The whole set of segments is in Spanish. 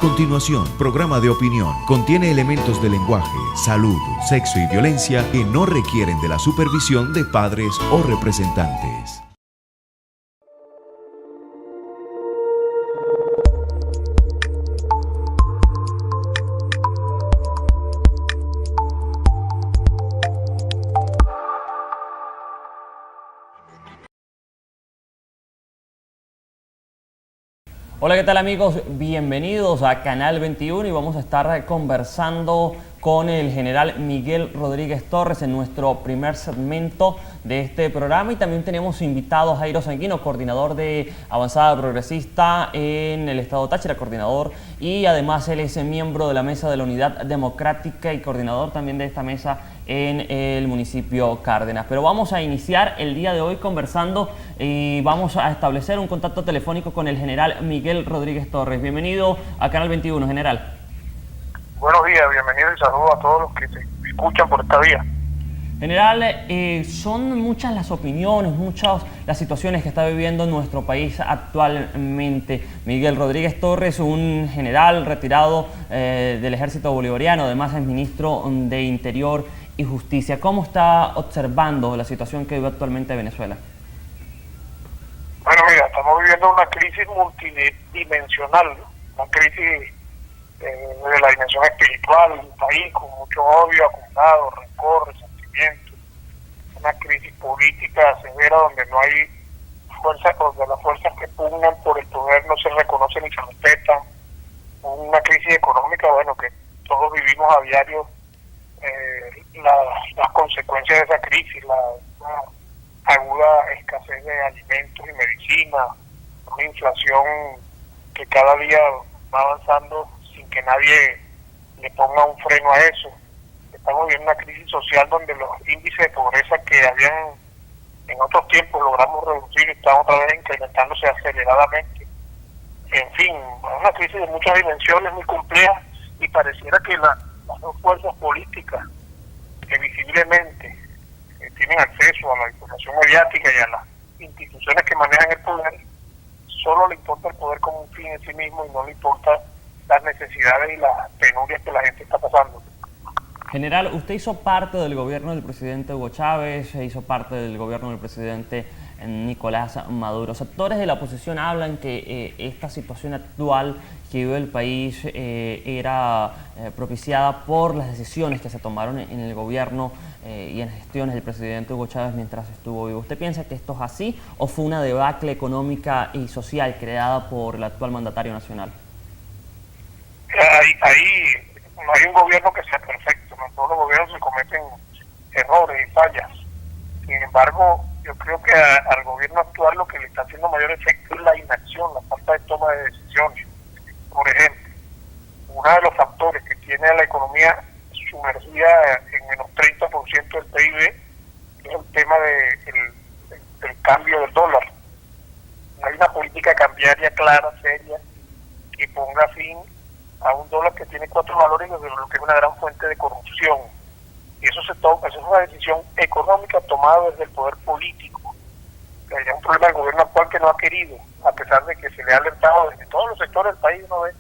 continuación, programa de opinión. Contiene elementos de lenguaje, salud, sexo y violencia que no requieren de la supervisión de padres o representantes. Hola, ¿qué tal amigos? Bienvenidos a Canal 21 y vamos a estar conversando con el general Miguel Rodríguez Torres en nuestro primer segmento de este programa, y también tenemos invitado a Jairo Sanguino, coordinador de Avanzada Progresista en el estado Táchira, coordinador, y además él es miembro de la Mesa de la Unidad Democrática y coordinador también de esta mesa en el municipio Cárdenas. Pero vamos a iniciar el día de hoy conversando y vamos a establecer un contacto telefónico con el general Miguel Rodríguez Torres. Bienvenido a Canal 21, general. Buenos días, bienvenido y saludos a todos los que te escuchan por esta vía. General, son muchas las opiniones, muchas las situaciones que está viviendo nuestro país actualmente. Miguel Rodríguez Torres, un general retirado del Ejército Bolivariano, además es ministro de Interior y Justicia. ¿Cómo está observando la situación que vive actualmente Venezuela? Bueno, mira, estamos viviendo una crisis multidimensional, una crisis de la dimensión espiritual, un país con mucho odio acumulado, rencor, resentimiento, una crisis política severa donde no hay fuerzas, donde las fuerzas que pugnan por el poder no se reconocen ni se respetan, una crisis económica, bueno, que todos vivimos a diario las consecuencias de esa crisis, la aguda escasez de alimentos y medicina, una inflación que cada día va avanzando sin que nadie le ponga un freno a eso. Estamos viviendo una crisis social donde los índices de pobreza que habían en otros tiempos logramos reducir y están otra vez incrementándose aceleradamente. En fin, una crisis de muchas dimensiones, muy compleja, y pareciera que las dos fuerzas políticas que visiblemente tienen acceso a la información mediática y a las instituciones que manejan el poder, solo le importa el poder como un fin en sí mismo y no le importa las necesidades y las penurias que la gente está pasando. General, usted hizo parte del gobierno del presidente Hugo Chávez, hizo parte del gobierno del presidente Nicolás Maduro. Sectores de la oposición hablan que esta situación actual que vive el país era propiciada por las decisiones que se tomaron en el gobierno y en las gestiones del presidente Hugo Chávez mientras estuvo vivo. ¿Usted piensa que esto es así o fue una debacle económica y social creada por el actual mandatario nacional? Ahí no hay un gobierno que sea perfecto, en todos los gobiernos se cometen errores y fallas. Sin embargo, yo creo que al gobierno actual lo que le está haciendo mayor efecto es la inacción, la falta de toma de decisiones. Por ejemplo, uno de los factores que tiene a la economía sumergida en menos 30% del PIB es el tema del cambio del dólar. No hay una política cambiaria clara, seria, que ponga fin a un dólar que tiene 4 valores y lo que es una gran fuente de corrupción. Y eso es una decisión económica tomada desde el poder político. Hay un problema del gobierno actual que no ha querido, a pesar de que se le ha alertado desde todos los sectores del país, ¿no ve?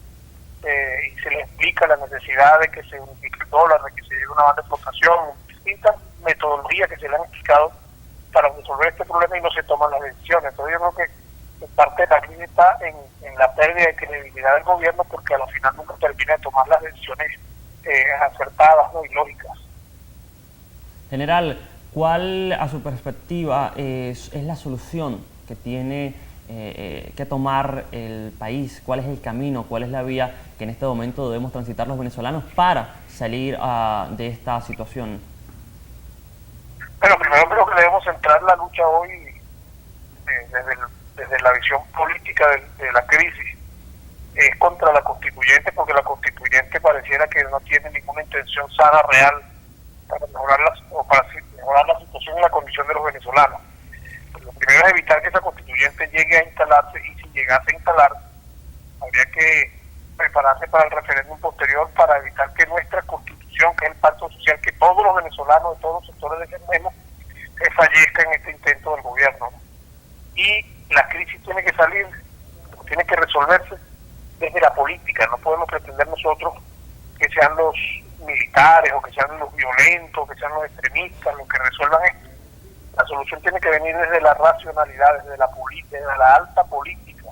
Y se le explica la necesidad de que se unifique el dólar, de que se lleve una banda de flotación, distintas metodologías que se le han explicado para resolver este problema y no se toman las decisiones. Entonces yo creo que parte de la crisis está en la pérdida de credibilidad del gobierno, porque a la final nunca termina de tomar las decisiones acertadas, ¿no? Y lógicas. General, ¿cuál a su perspectiva es la solución que tiene que tomar el país? ¿Cuál es el camino? ¿Cuál es la vía que en este momento debemos transitar los venezolanos para salir de esta situación? Bueno, primero creo que debemos centrar la lucha hoy desde la visión política de la crisis. Es contra la constituyente, porque la constituyente pareciera que no tiene ninguna intención sana, real, para mejorar la situación y la condición de los venezolanos. Lo primero es evitar que esa constituyente llegue a instalarse, y si llegase a instalarse, habría que prepararse para el referéndum posterior para evitar que nuestra constitución, que es el pacto social que todos los venezolanos de todos los sectores defendemos, fallezca en este intento del gobierno. Y la crisis tiene que salir, tiene que resolverse desde la política. No podemos pretender nosotros que sean los militares o que sean los violentos, que sean los extremistas los que resuelvan esto. La solución tiene que venir desde la racionalidad, desde la política, desde la alta política,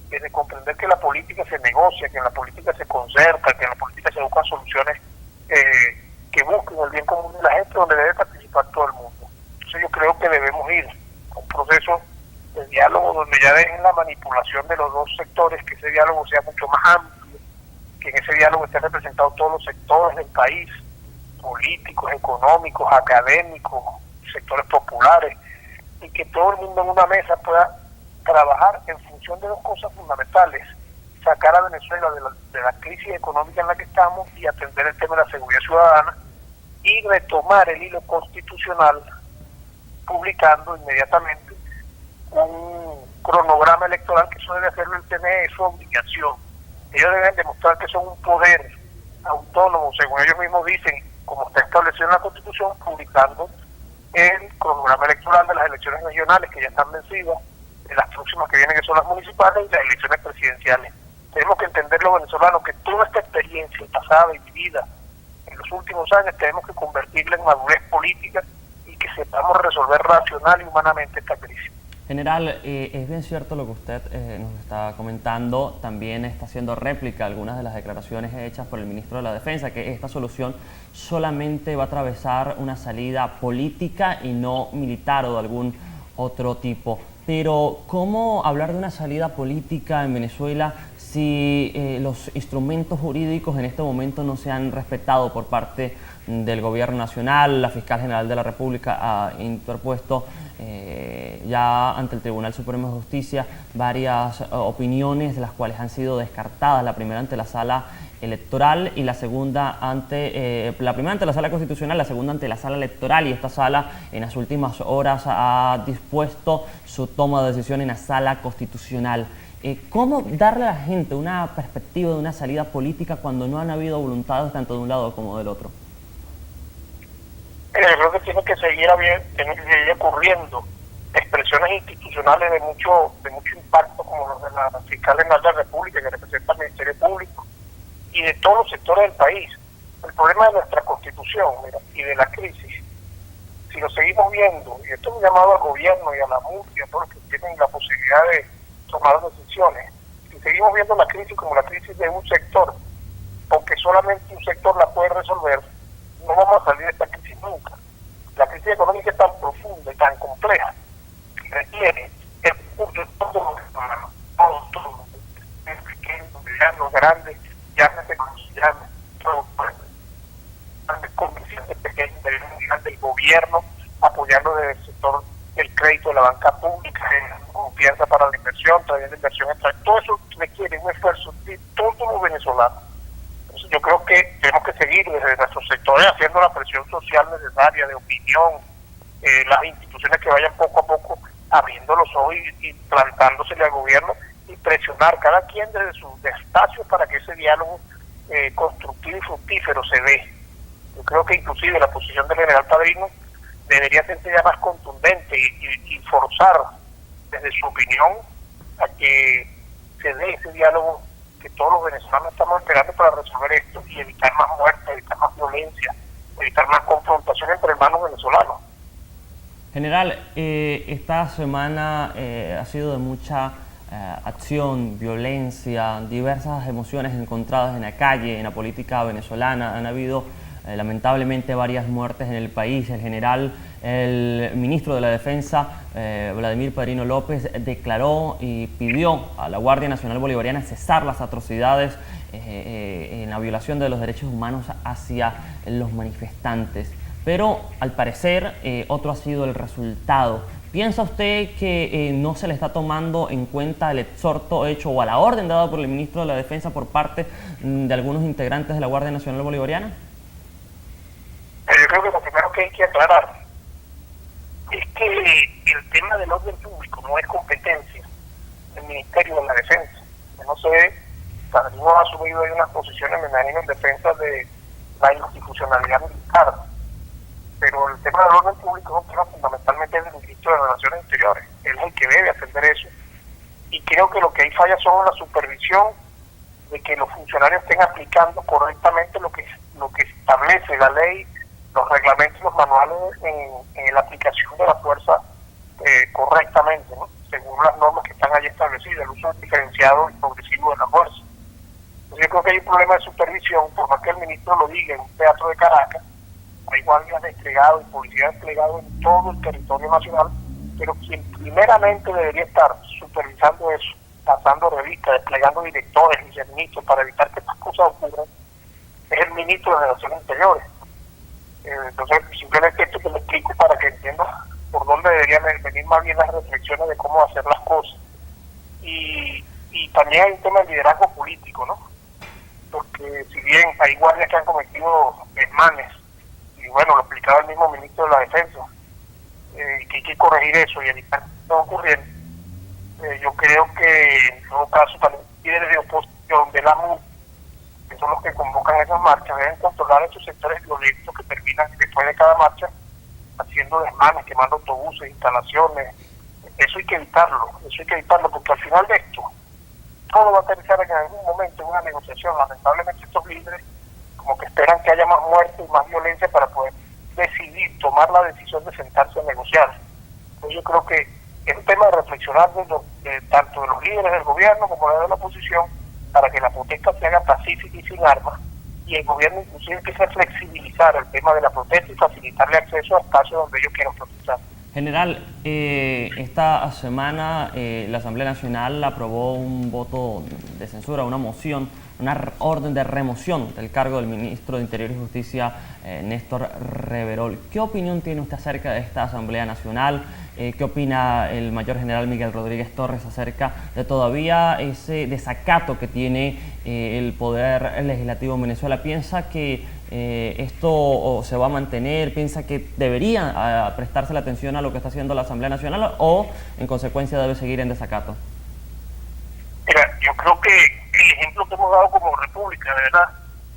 desde comprender que la política se negocia, que en la política se concerta, que en la política se buscan soluciones que busquen el bien común de la gente, donde debe participar todo el mundo. Entonces yo creo que debemos ir a un proceso de diálogo donde ya dejen la manipulación de los dos sectores, que ese diálogo sea mucho más amplio, que en ese diálogo estén representados todos los sectores del país, políticos, económicos, académicos, sectores populares, y que todo el mundo en una mesa pueda trabajar en función de dos cosas fundamentales: sacar a Venezuela de la crisis económica en la que estamos y atender el tema de la seguridad ciudadana, y retomar el hilo constitucional publicando inmediatamente un cronograma electoral, que eso debe hacerlo el TNE, es su obligación. Ellos deben demostrar que son un poder autónomo, según ellos mismos dicen, como está establecido en la Constitución, publicando el cronograma electoral de las elecciones regionales que ya están vencidas, de las próximas que vienen, que son las municipales, y las elecciones presidenciales. Tenemos que entender los venezolanos que toda esta experiencia pasada y vivida en los últimos años tenemos que convertirla en madurez política y que sepamos resolver racional y humanamente esta crisis. General, es bien cierto lo que usted nos está comentando. También está haciendo réplica a algunas de las declaraciones hechas por el ministro de la Defensa, que esta solución solamente va a atravesar una salida política y no militar o de algún otro tipo. Pero, ¿cómo hablar de una salida política en Venezuela si los instrumentos jurídicos en este momento no se han respetado por parte del gobierno nacional? La fiscal general de la República ha interpuesto ya ante el Tribunal Supremo de Justicia varias opiniones, de las cuales han sido descartadas. La primera ante la Sala Electoral y la segunda ante la primera ante la Sala Constitucional, la segunda ante la Sala Electoral, y esta sala en las últimas horas ha dispuesto su toma de decisión en la Sala Constitucional. ¿Cómo darle a la gente una perspectiva de una salida política cuando no han habido voluntades tanto de un lado como del otro? Yo creo que tiene que seguir ocurriendo expresiones institucionales de mucho impacto, como los de la fiscal general de la República, que representa al Ministerio Público, y de todos los sectores del país. El problema de nuestra Constitución, mira, y de la crisis, si lo seguimos viendo, y esto es un llamado al gobierno y a la MUD y a todos los que tienen la posibilidad de tomar decisiones, si seguimos viendo la crisis como la crisis de un sector, porque solamente un sector la puede resolver, no vamos a salir de esta crisis nunca. La crisis económica es tan profunda y tan compleja que requiere el recurso de todos los hermanos, todos, pequeños, medianos, grandes, llámese como se llame, todos, grandes comerciantes pequeños, medianos, del gobierno, apoyando desde el sector del crédito de la banca pública, confianza para la inversión, trayendo inversión extranjera. Todo eso requiere un esfuerzo de todos los venezolanos. Entonces yo creo que tenemos que seguir desde nuestros sectores haciendo la presión social necesaria, de opinión, las instituciones que vayan poco a poco abriendo los ojos y plantándosele al gobierno, y presionar cada quien desde sus espacios para que ese diálogo constructivo y fructífero se dé. Yo creo que inclusive la posición del general Padrino debería ser ya más contundente y forzar desde su opinión a que se dé ese diálogo que todos los venezolanos estamos esperando para resolver esto y evitar más muertes, evitar más violencia, evitar más confrontación entre hermanos venezolanos. General, esta semana ha sido de mucha acción, violencia, diversas emociones encontradas en la calle, en la política venezolana. Han habido lamentablemente varias muertes en el país. El ministro de la Defensa, Vladimir Padrino López, declaró y pidió a la Guardia Nacional Bolivariana cesar las atrocidades en la violación de los derechos humanos hacia los manifestantes. Pero al parecer otro ha sido el resultado. ¿Piensa usted que no se le está tomando en cuenta el exhorto hecho o a la orden dada por el ministro de la Defensa por parte de algunos integrantes de la Guardia Nacional Bolivariana? Yo creo que lo primero que hay que aclarar es que el tema del orden público no es competencia del Ministerio de la Defensa. Yo no sé, Padrino ha asumido ahí unas posiciones, me imagino, en defensa de la institucionalidad militar, pero el tema del orden público es un tema fundamentalmente del Ministro de Relaciones Exteriores. Él es el que debe atender eso, y creo que lo que ahí falla son la supervisión de que los funcionarios estén aplicando correctamente lo que establece la ley, los reglamentos, los manuales en la aplicación de la fuerza correctamente, ¿no? Según las normas que están allí establecidas, el uso diferenciado y progresivo de la fuerza. Entonces yo creo que hay un problema de supervisión, por más que el ministro lo diga en un teatro de Caracas, hay guardias desplegados y policías desplegados en todo el territorio nacional, pero quien primeramente debería estar supervisando eso, pasando revistas, desplegando directores y viceministros para evitar que estas cosas ocurran, es el ministro de Relaciones Interiores. Entonces, simplemente esto te lo explico para que entiendas por dónde deberían venir más bien las reflexiones de cómo hacer las cosas. Y también hay un tema de liderazgo político, ¿no? Porque si bien hay guardias que han cometido desmanes, y bueno, lo explicaba el mismo ministro de la Defensa, que hay que corregir eso y evitar que no ocurriera, yo creo que en todo caso también líderes de oposición de la MUD, que son los que convocan esas marchas, deben controlar esos sectores violentos que terminan después de cada marcha haciendo desmanes, quemando autobuses, instalaciones. Eso hay que evitarlo, porque al final de esto todo va a aterrizar en algún momento en una negociación. Lamentablemente estos líderes como que esperan que haya más muerte y más violencia para poder decidir, tomar la decisión de sentarse a negociar. Entonces yo creo que es un tema de reflexionar tanto de los líderes del gobierno como de la oposición, para que la protesta se haga pacífica y sin armas, y el gobierno inclusive empiece a flexibilizar el tema de la protesta y facilitarle acceso a espacios donde ellos quieran protestar. General, esta semana la Asamblea Nacional aprobó un voto de censura, una moción, una orden de remoción del cargo del ministro de Interior y Justicia, Néstor Reverol. ¿Qué opinión tiene usted acerca de esta Asamblea Nacional? ¿Qué opina el mayor general Miguel Rodríguez Torres acerca de todavía ese desacato que tiene el Poder Legislativo en Venezuela? ¿Piensa que esto se va a mantener? ¿Piensa que debería prestarse la atención a lo que está haciendo la Asamblea Nacional o en consecuencia debe seguir en desacato? Mira, yo creo que el ejemplo que hemos dado como república, de verdad,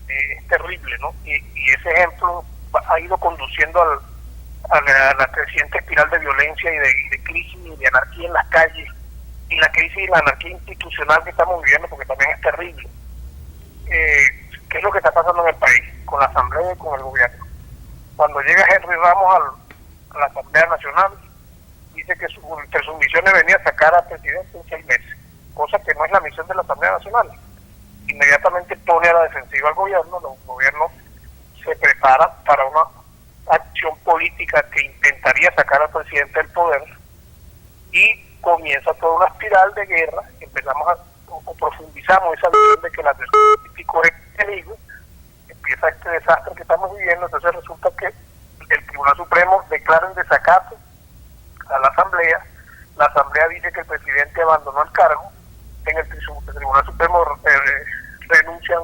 es terrible, ¿no? Y ese ejemplo ha ido conduciendo a la creciente espiral de violencia y de crisis y de anarquía en las calles, y la crisis y la anarquía institucional que estamos viviendo, porque también es terrible. ¿Qué es lo que está pasando en el país con la Asamblea y con el gobierno? Cuando llega Henry Ramos a la Asamblea Nacional, dice que entre sus misiones venía a sacar al presidente en 6 meses, cosa que no es la misión de la Asamblea Nacional. Inmediatamente pone a la defensiva al gobierno, el gobierno se prepara para una acción política que intentaría sacar al presidente del poder, y comienza toda una espiral de guerra. Empezamos o profundizamos esa visión de que la político es enemigo, empieza este desastre que estamos viviendo. Entonces resulta que el Tribunal Supremo declara en desacato a la Asamblea dice que el presidente abandonó el cargo, en el Tribunal Supremo renuncian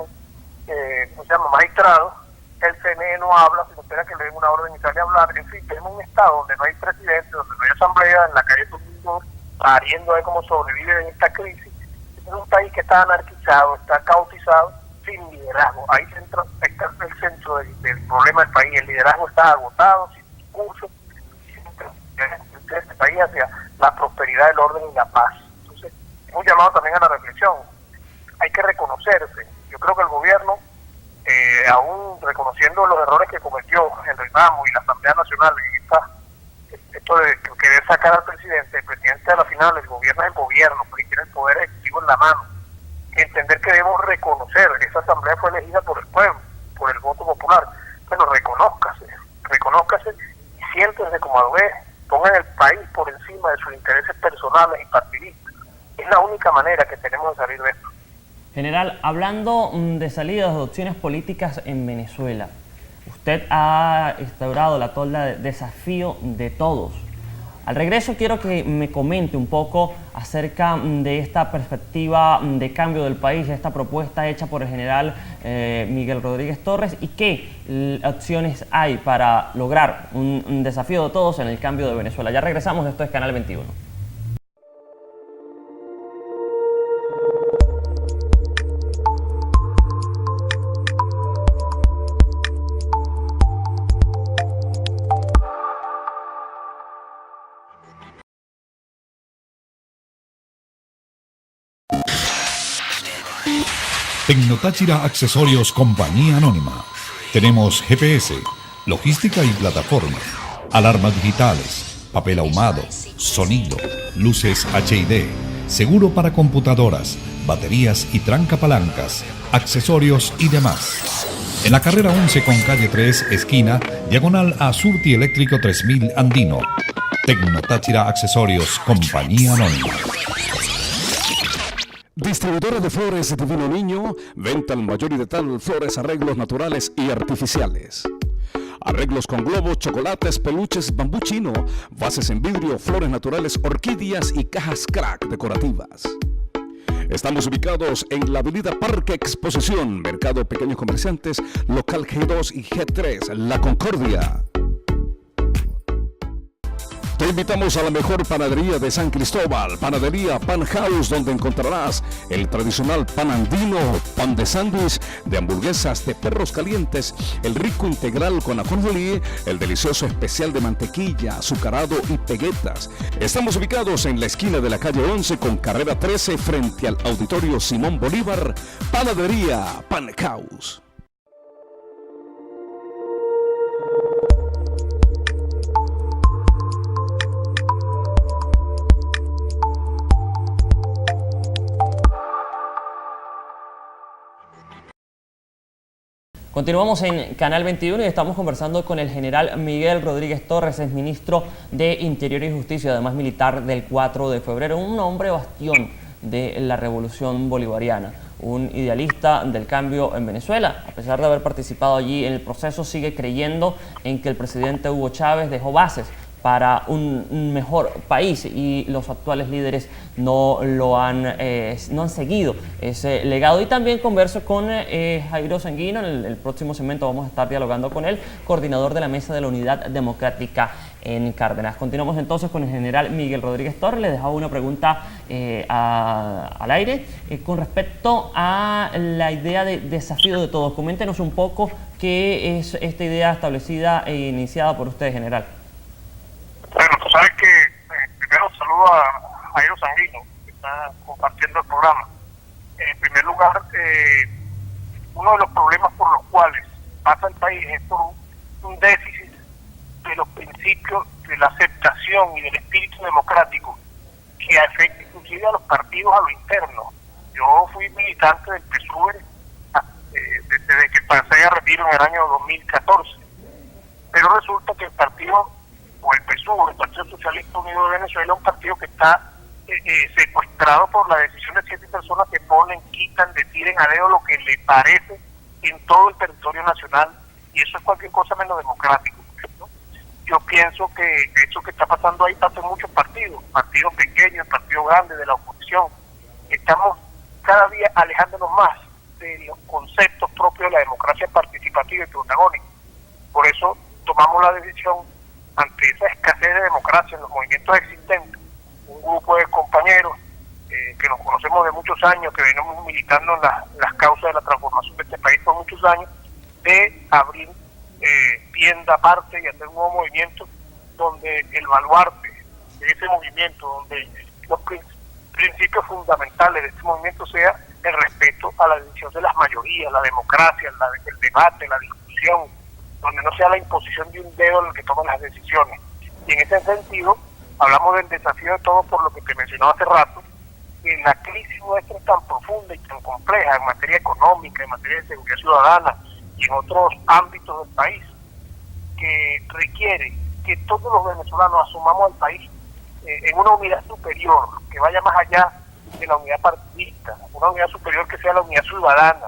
magistrados, el CNE no habla, sino espera que le den una orden y sale a hablar. En fin, tenemos un estado donde no hay presidente, donde no hay asamblea, en la calle todo el mundo pariendo a ver cómo sobrevive en esta crisis. Es un país que está anarquizado, está caotizado, sin liderazgo. Ahí está el centro del problema del país. El liderazgo está agotado, sin discurso, sin este país hacia la prosperidad, el orden y la paz. Entonces, hemos llamado también a la reflexión. Hay que reconocerse. Yo creo que el gobierno, aún reconociendo los errores que cometió Henry Ramos y la Asamblea Nacional, esto de querer sacar al presidente, el presidente a la final, el gobierno es el gobierno, porque tiene el poder ejecutivo en la mano. Entender que debemos reconocer, esa asamblea fue elegida por el pueblo, por el voto popular. Bueno, reconózcase y siéntense como lo es, pongan el país por encima de sus intereses personales y partidistas. Es la única manera que tenemos de salir de esto. General, hablando de salidas de opciones políticas en Venezuela, usted ha instaurado la tolda de desafío de todos. Al regreso quiero que me comente un poco acerca de esta perspectiva de cambio del país, de esta propuesta hecha por el general Miguel Rodríguez Torres, y qué opciones hay para lograr un desafío de todos en el cambio de Venezuela. Ya regresamos, esto es Canal 21. Tecnotáchira Accesorios Compañía Anónima. Tenemos GPS, logística y plataforma, alarmas digitales, papel ahumado, sonido, luces HID, seguro para computadoras, baterías y trancapalancas, accesorios y demás. En la carrera 11 con calle 3, esquina, diagonal a Surti Eléctrico 3000 Andino. Tecnotáchira Accesorios Compañía Anónima. Distribuidora de flores Divino Niño, venta al mayor y de tal flores, arreglos naturales y artificiales. Arreglos con globos, chocolates, peluches, bambú chino, vases en vidrio, flores naturales, orquídeas y cajas crack decorativas. Estamos ubicados en la avenida Parque Exposición, Mercado de Pequeños Comerciantes, local G2 y G3, La Concordia. Te invitamos a la mejor panadería de San Cristóbal, Panadería Pan House, donde encontrarás el tradicional pan andino, pan de sándwich, de hamburguesas, de perros calientes, el rico integral con ajonjolí, el delicioso especial de mantequilla, azucarado y peguetas. Estamos ubicados en la esquina de la calle 11 con carrera 13 frente al Auditorio Simón Bolívar, Panadería Pan House. Continuamos en Canal 21 y estamos conversando con el general Miguel Rodríguez Torres, es ministro de Interior y Justicia, además militar del 4 de febrero, un hombre bastión de la revolución bolivariana, un idealista del cambio en Venezuela. A pesar de haber participado allí en el proceso, sigue creyendo en que el presidente Hugo Chávez dejó bases para un mejor país y los actuales líderes no han seguido ese legado. Y también converso con Jairo Sanguino. En el próximo segmento vamos a estar dialogando con él, coordinador de la Mesa de la Unidad Democrática en Cárdenas. Continuamos entonces con el general Miguel Rodríguez Torres. Le dejaba una pregunta al aire con respecto a la idea de desafío de todos. Coméntenos un poco qué es esta idea establecida e iniciada por usted, general. Bueno, tú sabes que primero saludo a Jairo Sanguino, que está compartiendo el programa. En primer lugar, uno de los problemas por los cuales pasa el país es por un déficit de los principios de la aceptación y del espíritu democrático que afecta inclusive a los partidos a lo interno. Yo fui militante del PSUV desde que pasé a retiro en el año 2014, pero resulta que el partido o el PSUV, el Partido Socialista Unido de Venezuela, es un partido que está secuestrado por la decisión de 7 personas que ponen, quitan, deciden a dedo lo que le parece en todo el territorio nacional, y eso es cualquier cosa menos democrático, ¿no? Yo pienso que eso que está pasando ahí pasa en muchos partidos pequeños, partidos grandes de la oposición. Estamos cada día alejándonos más de los conceptos propios de la democracia participativa y protagónica. Por eso tomamos la decisión, ante esa escasez de democracia en los movimientos existentes, un grupo de compañeros que nos conocemos de muchos años, que venimos militando en las causas de la transformación de este país por muchos años, de abrir tienda aparte y hacer un nuevo movimiento donde el baluarte de ese movimiento, donde los principios fundamentales de este movimiento sea el respeto a la decisión de las mayorías, la democracia, el debate, la discusión, donde no sea la imposición de un dedo en el que toman las decisiones. Y en ese sentido, hablamos del desafío de todos por lo que te mencionaba hace rato, que la crisis nuestra es tan profunda y tan compleja en materia económica, en materia de seguridad ciudadana y en otros ámbitos del país, que requiere que todos los venezolanos asumamos al país en una unidad superior, que vaya más allá de la unidad partidista, una unidad superior que sea la unidad ciudadana,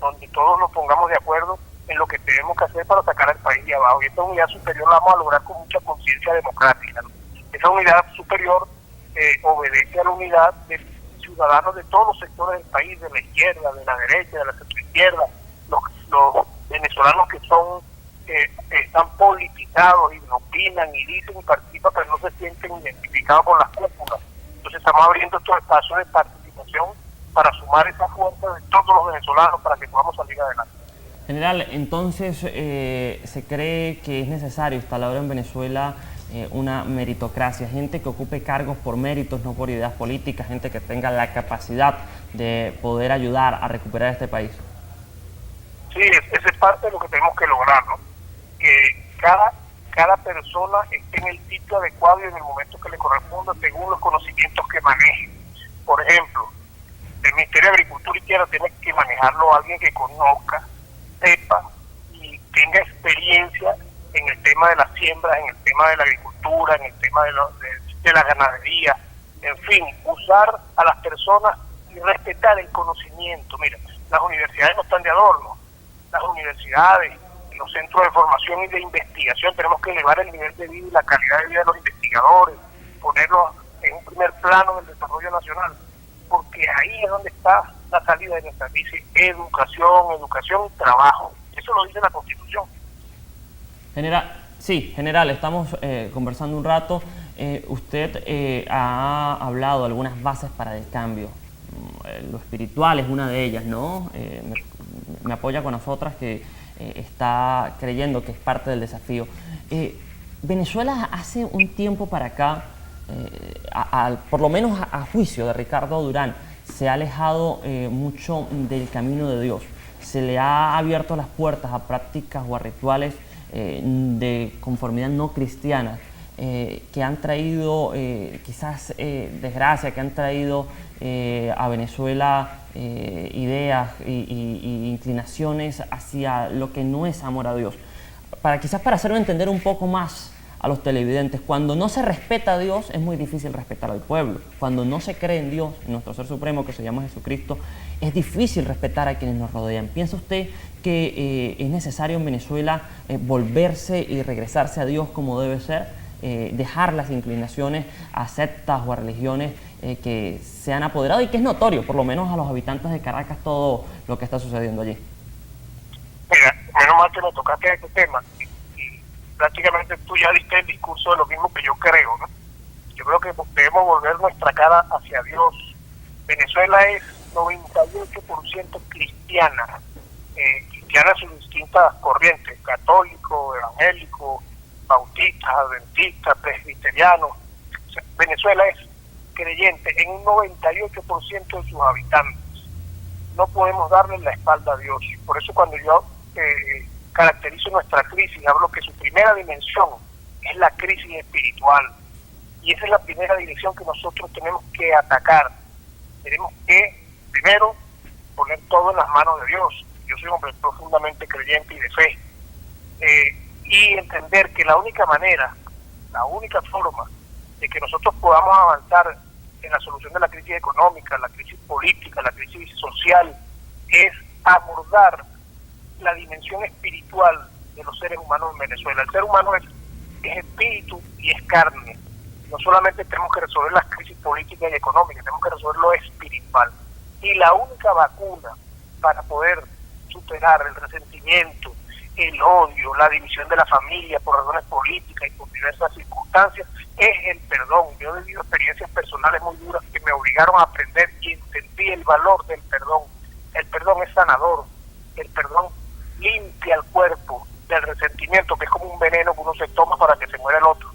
donde todos nos pongamos de acuerdo en lo que tenemos que hacer para sacar al país de abajo. Y esta unidad superior la vamos a lograr con mucha conciencia democrática, ¿no? Esa unidad superior obedece a la unidad de ciudadanos de todos los sectores del país, de la izquierda, de la derecha, de la centroizquierda, los venezolanos que están politizados y no opinan y dicen y participan, pero no se sienten identificados con las cúpulas. Entonces estamos abriendo estos espacios de participación para sumar esa fuerza de todos los venezolanos para que podamos salir adelante. General, entonces se cree que es necesario instalar en Venezuela una meritocracia, gente que ocupe cargos por méritos, no por ideas políticas, gente que tenga la capacidad de poder ayudar a recuperar este país? Sí, esa es parte de lo que tenemos que lograr, ¿no? Que cada persona esté en el sitio adecuado y en el momento que le corresponda según los conocimientos que maneje. Por ejemplo, el Ministerio de Agricultura y Tierra tiene que manejarlo alguien que conozca, sepa y tenga experiencia en el tema de las siembras, en el tema de la agricultura, en el tema de la ganadería, en fin, usar a las personas y respetar el conocimiento. Mira, las universidades no están de adorno, las universidades, los centros de formación y de investigación, tenemos que elevar el nivel de vida y la calidad de vida de los investigadores, ponerlos en un primer plano del desarrollo nacional, porque ahí es donde está la salida de nuestra crisis: educación y trabajo. Eso lo dice la Constitución. General, estamos conversando un rato. Usted ha hablado de algunas bases para el cambio. Lo espiritual es una de ellas, ¿no? Me apoya con nosotras que está creyendo que es parte del desafío. Venezuela hace un tiempo para acá, por lo menos a juicio de Ricardo Durán, se ha alejado mucho del camino de Dios. Se le ha abierto las puertas a prácticas o a rituales de conformidad no cristiana, que han traído quizás desgracia, que han traído a Venezuela ideas y inclinaciones hacia lo que no es amor a Dios. Quizás para hacerlo entender un poco más a los televidentes, cuando no se respeta a Dios es muy difícil respetar al pueblo. Cuando no se cree en Dios, en nuestro Ser Supremo que se llama Jesucristo, es difícil respetar a quienes nos rodean. ¿Piensa usted que es necesario en Venezuela volverse y regresarse a Dios como debe ser? Dejar las inclinaciones a sectas o a religiones que se han apoderado y que es notorio, por lo menos a los habitantes de Caracas, todo lo que está sucediendo allí. Mira, menos mal que me tocaste este tema y prácticamente tú ya diste el discurso de lo mismo que yo creo, ¿no? Yo creo que debemos volver nuestra cara hacia Dios. Venezuela es 98% cristiana, cristiana en sus distintas corrientes: católico, evangélico, bautistas, adventistas, presbiterianos. O sea, Venezuela es creyente en un 98% de sus habitantes. No podemos darle la espalda a Dios. Por eso cuando yo caracterizo nuestra crisis, hablo que su primera dimensión es la crisis espiritual. Y esa es la primera dirección que nosotros tenemos que atacar. Tenemos que, primero, poner todo en las manos de Dios. Yo soy un hombre profundamente creyente y de fe. Y entender que la única manera, la única forma de que nosotros podamos avanzar en la solución de la crisis económica, la crisis política, la crisis social, es abordar la dimensión espiritual de los seres humanos en Venezuela. El ser humano es espíritu y es carne. No solamente tenemos que resolver las crisis políticas y económicas, tenemos que resolver lo espiritual. Y la única vacuna para poder superar el resentimiento, el odio, la división de la familia por razones políticas y por diversas circunstancias, es el perdón. Yo he vivido experiencias personales muy duras que me obligaron a aprender y entendí el valor del perdón. El perdón es sanador, el perdón limpia el cuerpo del resentimiento, que es como un veneno que uno se toma para que se muera el otro.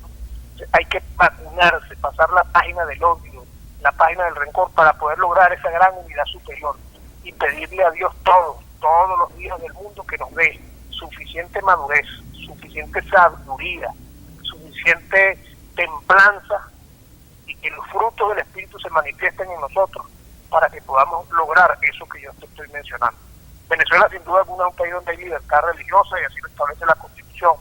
Hay que vacunarse, pasar la página del odio, la página del rencor, para poder lograr esa gran unidad superior y pedirle a Dios todos los días del mundo que nos dé suficiente madurez, suficiente sabiduría, suficiente templanza, y que los frutos del Espíritu se manifiesten en nosotros para que podamos lograr eso que yo te estoy mencionando. Venezuela sin duda alguna es un país donde hay libertad religiosa y así lo establece la Constitución,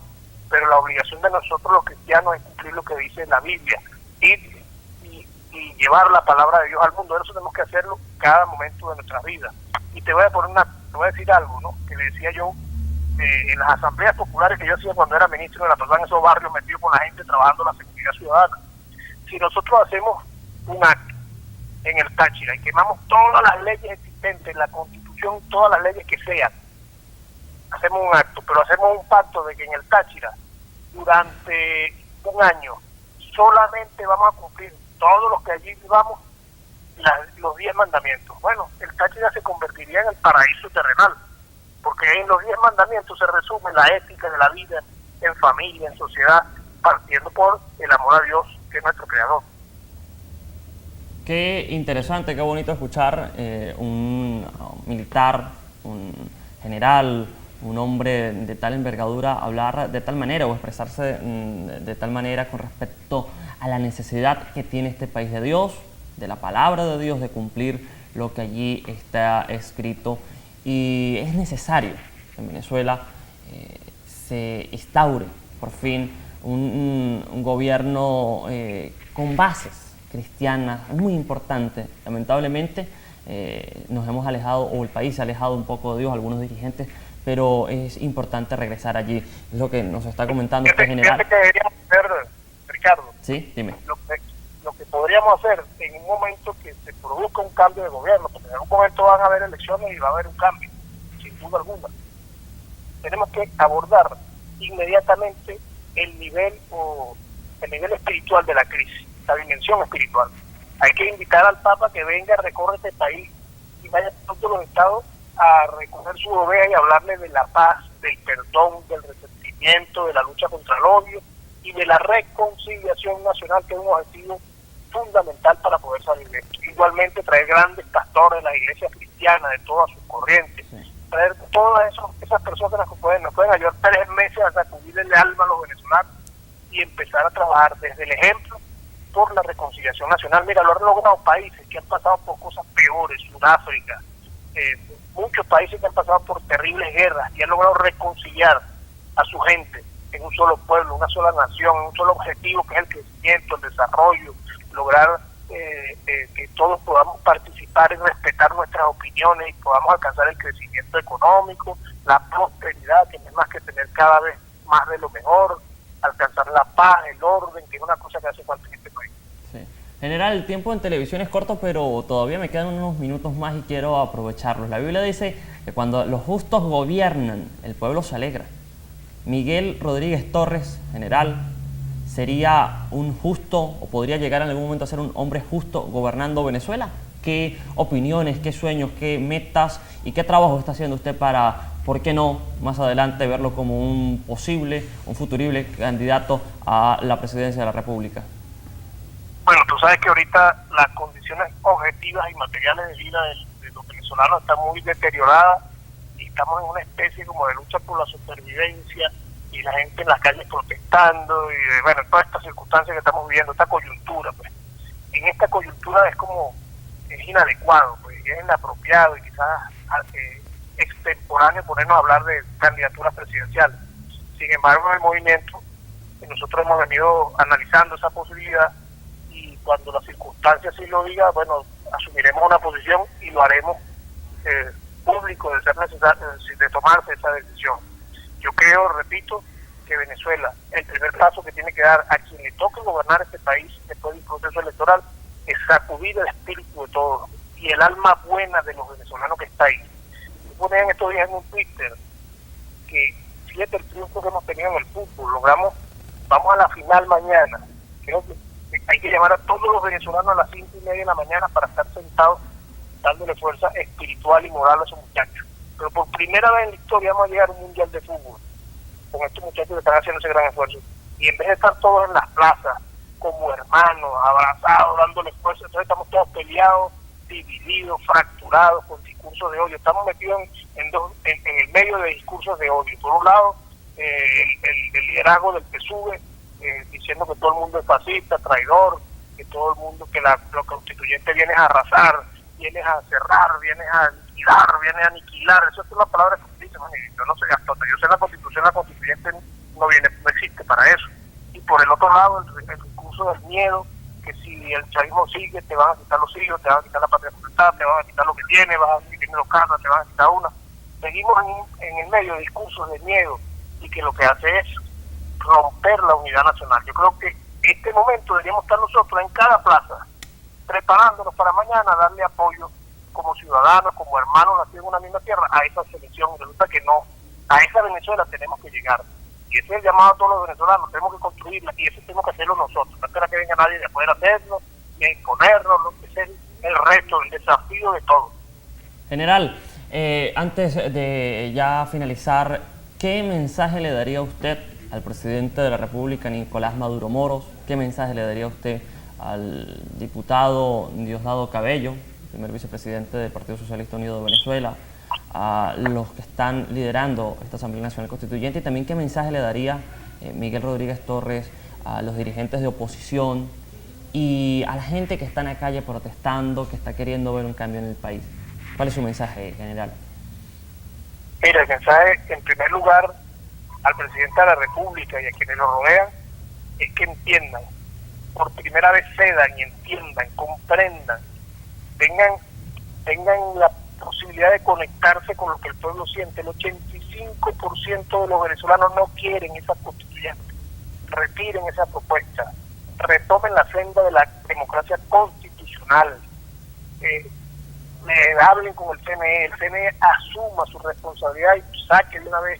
pero la obligación de nosotros los cristianos es cumplir lo que dice la Biblia y llevar la palabra de Dios al mundo. Eso tenemos que hacerlo cada momento de nuestras vidas. Y te voy a decir algo, ¿no?, que le decía yo en las asambleas populares que yo hacía cuando era ministro de la Paz, en esos barrios metidos con la gente trabajando la seguridad ciudadana. Si nosotros hacemos un acto en el Táchira y quemamos todas las leyes existentes en la Constitución, todas las leyes que sean, hacemos un acto, pero hacemos un pacto de que en el Táchira durante un año solamente vamos a cumplir todos los que allí vivamos los 10 mandamientos. Bueno, el Táchira se convertiría en el paraíso terrenal, porque en los 10 mandamientos se resume la ética de la vida en familia, en sociedad, partiendo por el amor a Dios, que es nuestro creador. Qué interesante, qué bonito escuchar un militar, un general, un hombre de tal envergadura hablar de tal manera o expresarse de tal manera con respecto a la necesidad que tiene este país de Dios, de la palabra de Dios, de cumplir lo que allí está escrito. Y es necesario que en Venezuela se instaure por fin un gobierno con bases cristianas, muy importante. Lamentablemente nos hemos alejado, o el país se ha alejado un poco de Dios, algunos dirigentes, pero es importante regresar allí. Es lo que nos está comentando este general. ¿Qué deberíamos hacer, Ricardo? Sí, dime. Lo que podríamos hacer en un momento que se produzca un cambio de gobierno, porque en algún momento van a haber elecciones y va a haber un cambio, sin duda alguna. Tenemos que abordar inmediatamente el nivel espiritual de la crisis, la dimensión espiritual. Hay que invitar al Papa que venga, recorre este país y vaya a todos los estados a recoger su oveja y hablarle de la paz, del perdón, del resentimiento, de la lucha contra el odio y de la reconciliación nacional, que es un objetivo fundamental para poder salir de esto. Igualmente traer grandes pastores de las iglesias cristianas, de todas sus corrientes, traer todas esas personas que nos pueden ayudar 3 meses a sacudirle el alma a los venezolanos y empezar a trabajar desde el ejemplo por la reconciliación nacional. Mira, lo han logrado países que han pasado por cosas peores, Sudáfrica, muchos países que han pasado por terribles guerras y han logrado reconciliar a su gente en un solo pueblo, una sola nación, en un solo objetivo, que es el crecimiento, el desarrollo, lograr que todos podamos participar y respetar nuestras opiniones y podamos alcanzar el crecimiento económico, la prosperidad, que no es más que tener cada vez más de lo mejor, alcanzar la paz, el orden, que es una cosa que hace falta en este país. Sí. General, el tiempo en televisión es corto, pero todavía me quedan unos minutos más y quiero aprovecharlos. La Biblia dice que cuando los justos gobiernan, el pueblo se alegra. Miguel Rodríguez Torres, general, ¿sería un justo o podría llegar en algún momento a ser un hombre justo gobernando Venezuela? ¿Qué opiniones, qué sueños, qué metas y qué trabajo está haciendo usted para, por qué no, más adelante verlo como un futurible candidato a la presidencia de la República? Bueno, tú sabes que ahorita las condiciones objetivas y materiales de vida de los venezolanos están muy deterioradas y estamos en una especie como de lucha por la supervivencia y la gente en las calles protestando y bueno, todas estas circunstancias que estamos viviendo, esta coyuntura, pues. En esta coyuntura es inadecuado, pues, es inapropiado y quizás extemporáneo ponernos a hablar de candidaturas presidenciales. Sin embargo, en el movimiento nosotros hemos venido analizando esa posibilidad y cuando las circunstancias sí lo digan, bueno, asumiremos una posición y lo haremos público de ser necesario, de tomarse esa decisión. Yo creo, repito, que Venezuela, el primer paso que tiene que dar a quien le toque gobernar este país después del proceso electoral es sacudir el espíritu de todos y el alma buena de los venezolanos que está ahí. Ponían estos días en un Twitter que fíjate el triunfo que hemos tenido en el fútbol, vamos a la final mañana. Creo que hay que llamar a todos los venezolanos a las 5:30 de la mañana para estar sentados dándole fuerza espiritual y moral a esos muchachos. Pero por primera vez en la historia vamos a llegar a un mundial de fútbol con estos muchachos que están haciendo ese gran esfuerzo. Y en vez de estar todos en las plazas como hermanos, abrazados, dándole fuerza, entonces estamos todos peleados, divididos, fracturados, con discursos de odio. Estamos metidos en el medio de discursos de odio. Por un lado, el liderazgo del PSUV, diciendo que todo el mundo es fascista, traidor, que todo el mundo, que lo constituyente viene a arrasar, viene a cerrar, viene a liquidar, viene a aniquilar. Eso es una palabra que utiliza, yo no sé, hasta donde yo sé la constituyente no existe para eso. Y por el otro lado, el discurso del miedo, que si el chavismo sigue, te van a quitar los hijos, te van a quitar la patria potestad, te van a quitar lo que tienes, vas a tener dos casas, te van a quitar una. Seguimos en el medio de discursos de miedo y que lo que hace es romper la unidad nacional. Yo creo que este momento deberíamos estar nosotros en cada plaza, preparándonos para mañana, darle apoyo como ciudadanos, como hermanos nacidos en una misma tierra, a esa selección. Resulta que no, a esa Venezuela tenemos que llegar. Y ese es el llamado a todos los venezolanos, tenemos que construirla y eso tenemos que hacerlo nosotros. No espera que venga nadie de poder hacerlo, ni a imponerlo, lo que es el reto, el desafío de todos. General, antes de ya finalizar, ¿qué mensaje le daría usted al presidente de la República, Nicolás Maduro Moros? ¿Qué mensaje le daría usted al diputado Diosdado Cabello, primer vicepresidente del Partido Socialista Unido de Venezuela, a los que están liderando esta Asamblea Nacional Constituyente, y también qué mensaje le daría Miguel Rodríguez Torres a los dirigentes de oposición y a la gente que está en la calle protestando, que está queriendo ver un cambio en el país. ¿Cuál es su mensaje, general? Mira, el mensaje, en primer lugar, al presidente de la República y a quienes lo rodean, es que entiendan, por primera vez cedan y entiendan, comprendan, tengan la posibilidad de conectarse con lo que el pueblo siente. El 85% de los venezolanos no quieren esa constituyente. Retiren esa propuesta, retomen la senda de la democracia constitucional, hablen con el CNE asuma su responsabilidad y saque de una vez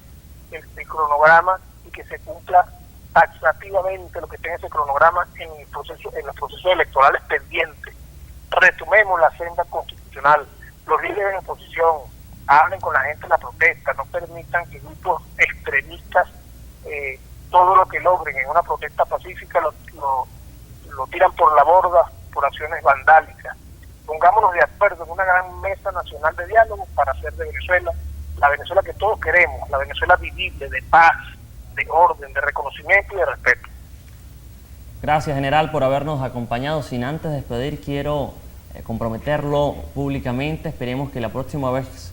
el cronograma y que se cumpla taxativamente lo que esté en ese cronograma en los procesos electorales pendientes. Retomemos la senda constitucional. Los líderes de oposición hablen con la gente en la protesta, no permitan que grupos extremistas todo lo que logren en una protesta pacífica lo tiran por la borda por acciones vandálicas. Pongámonos de acuerdo en una gran mesa nacional de diálogo para hacer de Venezuela la Venezuela que todos queremos, la Venezuela vivible, de paz, de orden, de reconocimiento y de respeto. Gracias, general, por habernos acompañado. Sin antes despedir, quiero comprometerlo públicamente. Esperemos que la próxima vez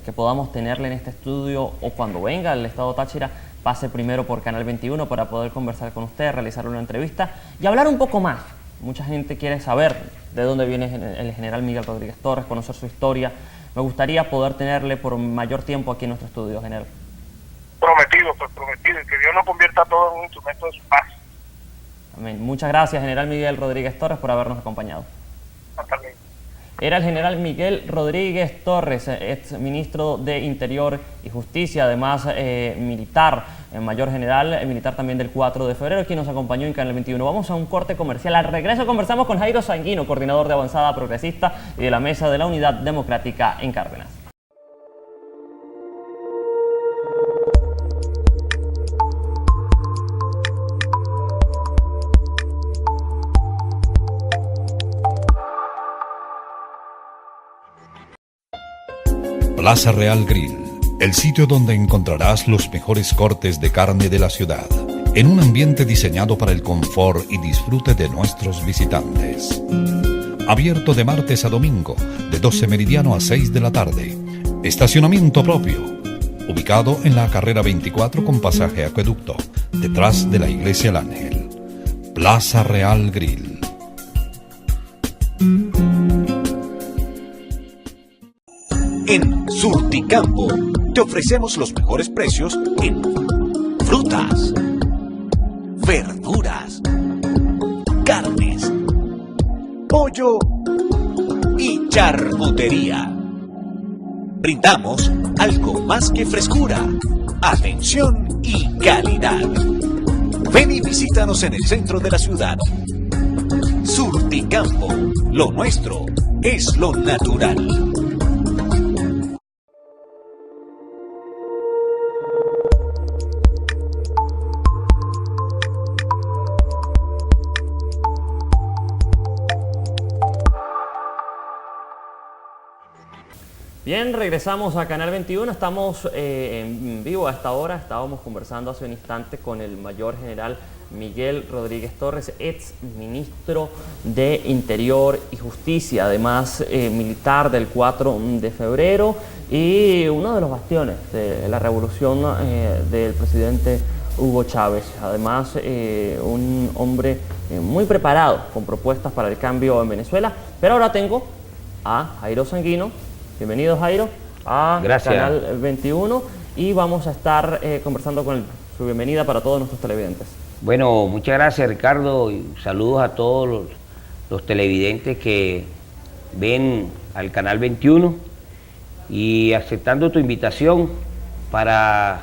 que podamos tenerle en este estudio o cuando venga al estado Táchira, pase primero por Canal 21 para poder conversar con usted, realizar una entrevista y hablar un poco más. Mucha gente quiere saber de dónde viene el general Miguel Rodríguez Torres, conocer su historia. Me gustaría poder tenerle por mayor tiempo aquí en nuestro estudio, general. Prometido, pues prometido, y que Dios nos convierta todo en un instrumento de su paz. Amén. Muchas gracias, general Miguel Rodríguez Torres, por habernos acompañado. Hasta luego. Era el general Miguel Rodríguez Torres, ex ministro de Interior y Justicia, además militar, mayor general, militar también del 4 de febrero, quien nos acompañó en Canal 21. Vamos a un corte comercial. Al regreso conversamos con Jairo Sanguino, coordinador de Avanzada Progresista y de la Mesa de la Unidad Democrática en Cárdenas. Plaza Real Grill, el sitio donde encontrarás los mejores cortes de carne de la ciudad, en un ambiente diseñado para el confort y disfrute de nuestros visitantes. Abierto de martes a domingo, de 12 meridiano a 6 de la tarde. Estacionamiento propio, ubicado en la carrera 24 con pasaje Acueducto, detrás de la Iglesia El Ángel. Plaza Real Grill. En Surticampo te ofrecemos los mejores precios en frutas, verduras, carnes, pollo y charcutería. Brindamos algo más que frescura, atención y calidad. Ven y visítanos en el centro de la ciudad. Surticampo, lo nuestro es lo natural. Bien, regresamos a Canal 21, estamos en vivo a esta hora. Estábamos conversando hace un instante con el mayor general Miguel Rodríguez Torres, ex ministro de Interior y Justicia, además militar del 4 de febrero y uno de los bastiones de la revolución del presidente Hugo Chávez. Además, un hombre muy preparado con propuestas para el cambio en Venezuela. Pero ahora tengo a Jairo Sanguino. Bienvenido, Jairo, a Canal 21 y vamos a estar conversando con él. Su bienvenida para todos nuestros televidentes. Bueno, muchas gracias, Ricardo, y saludos a todos los televidentes que ven al Canal 21 y aceptando tu invitación para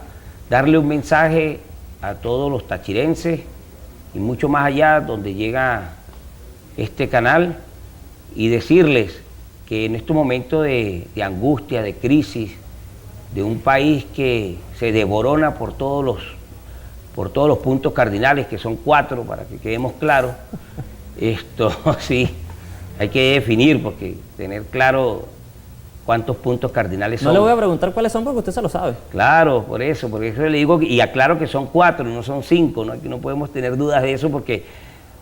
darle un mensaje a todos los tachirenses y mucho más allá donde llega este canal y decirles que en estos momentos de angustia, de crisis, de un país que se devorona por todos los puntos cardinales, que son 4, para que quedemos claros, Esto sí, hay que definir porque tener claro cuántos puntos cardinales son. No le voy a preguntar cuáles son porque usted se lo sabe. Claro, por eso le digo, y aclaro que son 4, no son 5, ¿no? Aquí no podemos tener dudas de eso porque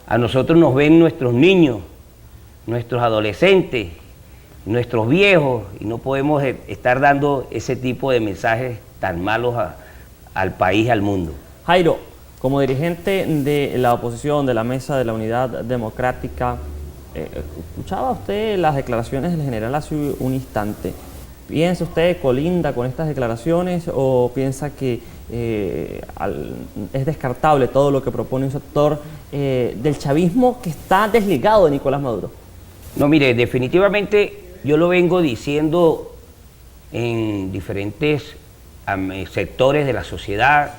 a nosotros nos ven nuestros niños, nuestros adolescentes, nuestros viejos, y no podemos estar dando ese tipo de mensajes tan malos al país, al mundo. Jairo, como dirigente de la oposición, de la Mesa de la Unidad Democrática, ¿escuchaba usted las declaraciones del general hace un instante? ¿Piensa usted colinda con estas declaraciones o piensa que es descartable todo lo que propone un sector del chavismo que está desligado de Nicolás Maduro? No, mire, definitivamente yo lo vengo diciendo en diferentes sectores de la sociedad.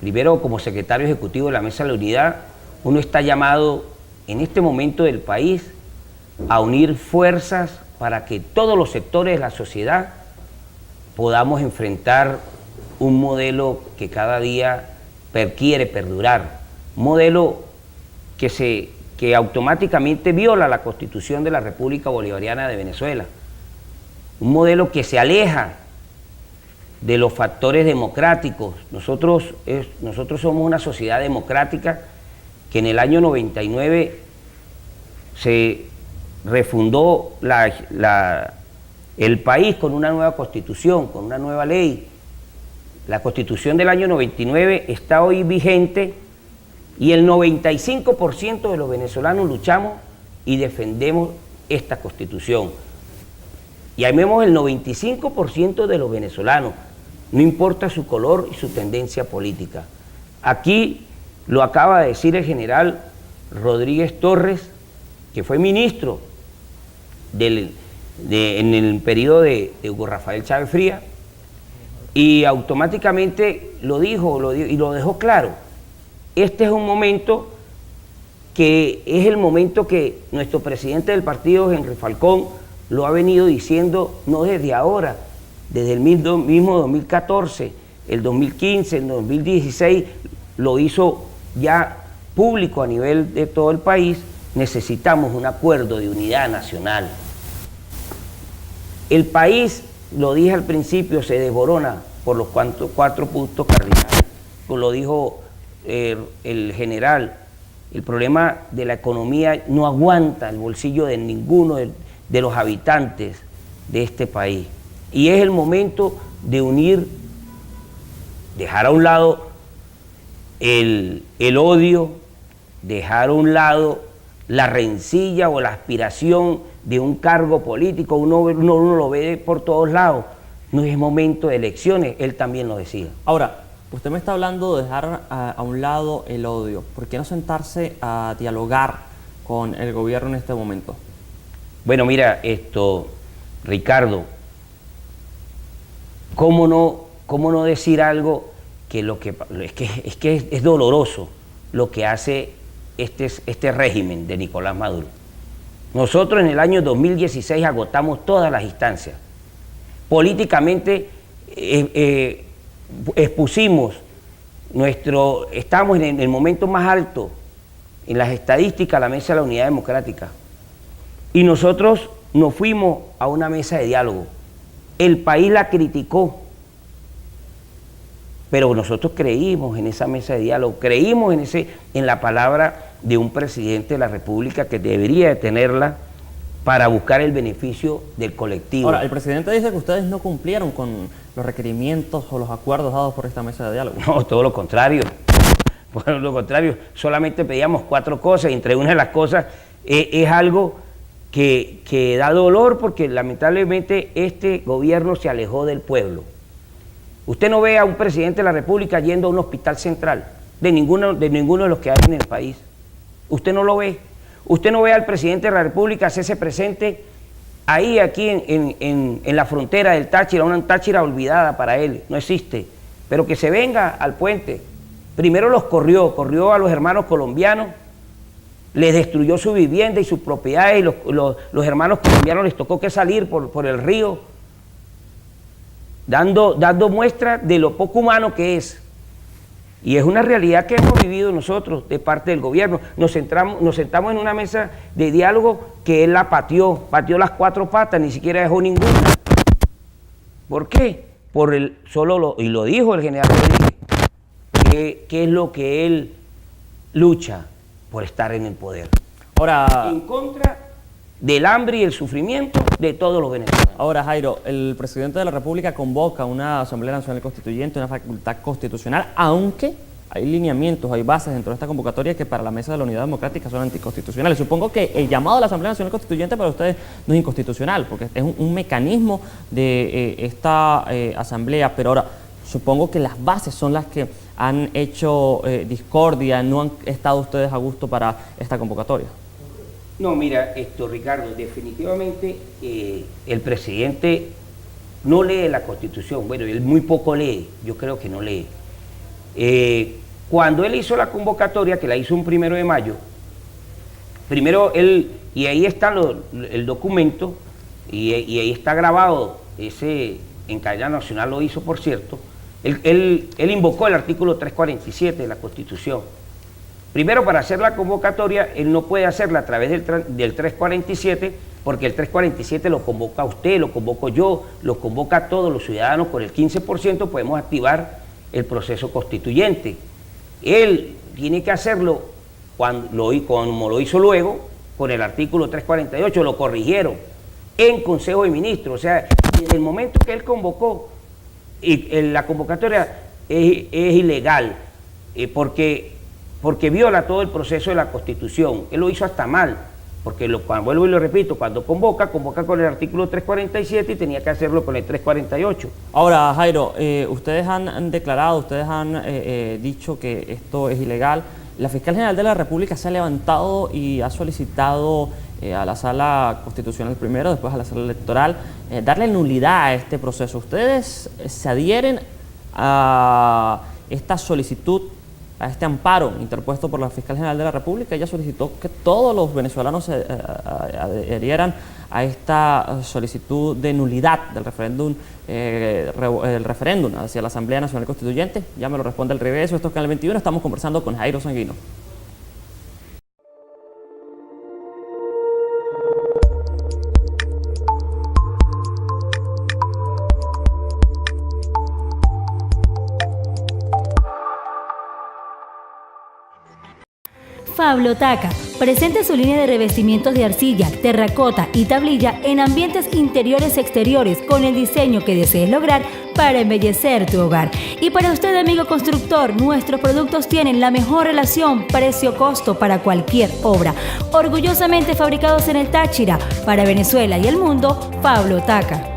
Primero, como secretario ejecutivo de la Mesa de la Unidad, uno está llamado en este momento del país a unir fuerzas para que todos los sectores de la sociedad podamos enfrentar un modelo que cada día quiere perdurar, un modelo que automáticamente viola la Constitución de la República Bolivariana de Venezuela, un modelo que se aleja de los factores democráticos. Nosotros somos una sociedad democrática que en el año 99 se refundó el país con una nueva constitución, con una nueva ley. La constitución del año 99 está hoy vigente y el 95% de los venezolanos luchamos y defendemos esta constitución. Y ahí vemos el 95% de los venezolanos, no importa su color y su tendencia política. Aquí lo acaba de decir el general Rodríguez Torres, que fue ministro en el periodo de Hugo Rafael Chávez Frías, y automáticamente lo dijo y lo dejó claro. Este es un momento que es el momento que nuestro presidente del partido, Henry Falcón, lo ha venido diciendo no desde ahora, desde el mismo 2014, el 2015, el 2016, lo hizo ya público a nivel de todo el país. Necesitamos un acuerdo de unidad nacional. El país, lo dije al principio, se desborona por los 4 puntos cardinales. Lo dijo el general, el problema de la economía no aguanta el bolsillo de ninguno de los habitantes de este país. Y es el momento de unir, dejar a un lado el odio, dejar a un lado la rencilla o la aspiración de un cargo político. Uno lo ve por todos lados. No es momento de elecciones, él también lo decía. Ahora, usted me está hablando de dejar a un lado el odio. ¿Por qué no sentarse a dialogar con el gobierno en este momento? Bueno, mira, Ricardo, ¿cómo no decir algo que es doloroso lo que hace este régimen de Nicolás Maduro? Nosotros en el año 2016 agotamos todas las instancias. Políticamente expusimos estamos en el momento más alto en las estadísticas, la Mesa de la Unidad Democrática. Y nosotros nos fuimos a una mesa de diálogo. El país la criticó, pero nosotros creímos en esa mesa de diálogo, creímos en la palabra de un presidente de la República que debería de tenerla para buscar el beneficio del colectivo. Ahora, el presidente dice que ustedes no cumplieron con los requerimientos o los acuerdos dados por esta mesa de diálogo. No, todo lo contrario. Bueno, lo contrario, solamente pedíamos 4 cosas y entre una de las cosas es algo que da dolor porque lamentablemente este gobierno se alejó del pueblo. Usted no ve a un presidente de la República yendo a un hospital central, de ninguno de los que hay en el país. Usted no lo ve. Usted no ve al presidente de la República hacerse presente ahí, aquí en la frontera del Táchira, una Táchira olvidada para él, no existe. Pero que se venga al puente. Primero los corrió a los hermanos colombianos, les destruyó su vivienda y sus propiedades, y los hermanos colombianos les tocó que salir por el río, dando muestra de lo poco humano que es. Y es una realidad que hemos vivido nosotros de parte del gobierno. Nos sentamos en una mesa de diálogo que él la pateó las 4 patas, ni siquiera dejó ninguna. ¿Por qué? Y lo dijo el general Rodríguez, ¿qué es lo que él lucha? Por estar en el poder. Ahora, en contra del hambre y el sufrimiento de todos los venezolanos. Ahora, Jairo, el presidente de la República convoca una Asamblea Nacional Constituyente, una facultad constitucional, aunque hay lineamientos, hay bases dentro de esta convocatoria que para la Mesa de la Unidad Democrática son anticonstitucionales. Supongo que el llamado a la Asamblea Nacional Constituyente para ustedes no es inconstitucional, porque es un mecanismo de esta Asamblea, pero ahora supongo que las bases son las que han hecho discordia, no han estado ustedes a gusto para esta convocatoria. No, mira, Ricardo, definitivamente el presidente no lee la Constitución. Bueno, él muy poco lee, yo creo que no lee. Cuando él hizo la convocatoria, que la hizo un 1 de mayo, primero él, y ahí está el documento, y ahí está grabado, en cadena nacional lo hizo, por cierto, él invocó el artículo 347 de la Constitución. Primero, para hacer la convocatoria, él no puede hacerla a través del 347, porque el 347 lo convoca a usted, lo convoco yo, lo convoca a todos los ciudadanos. Con el 15% podemos activar el proceso constituyente. Él tiene que hacerlo como lo hizo luego, con el artículo 348, lo corrigieron en Consejo de Ministros. O sea, desde el momento que él convocó, la convocatoria es ilegal, porque viola todo el proceso de la Constitución. Él lo hizo hasta mal, porque vuelvo y lo repito, cuando convoca con el artículo 347 y tenía que hacerlo con el 348. Ahora, Jairo, ustedes han declarado, ustedes han dicho que esto es ilegal. La Fiscal General de la República se ha levantado y ha solicitado a la Sala Constitucional primero, después a la Sala Electoral, darle nulidad a este proceso. ¿Ustedes se adhieren a esta solicitud, a este amparo interpuesto por la Fiscal General de la República? Ella solicitó que todos los venezolanos se adhieran a esta solicitud de nulidad del referéndum, el referéndum hacia la Asamblea Nacional Constituyente. Ya me lo responde el regreso. Esto es Canal 21. Estamos conversando con Jairo Sanguino. Fablotaca presenta su línea de revestimientos de arcilla, terracota y tablilla en ambientes interiores y exteriores con el diseño que desees lograr para embellecer tu hogar. Y para usted, amigo constructor, nuestros productos tienen la mejor relación precio-costo para cualquier obra. Orgullosamente fabricados en el Táchira, para Venezuela y el mundo, Fablotaca.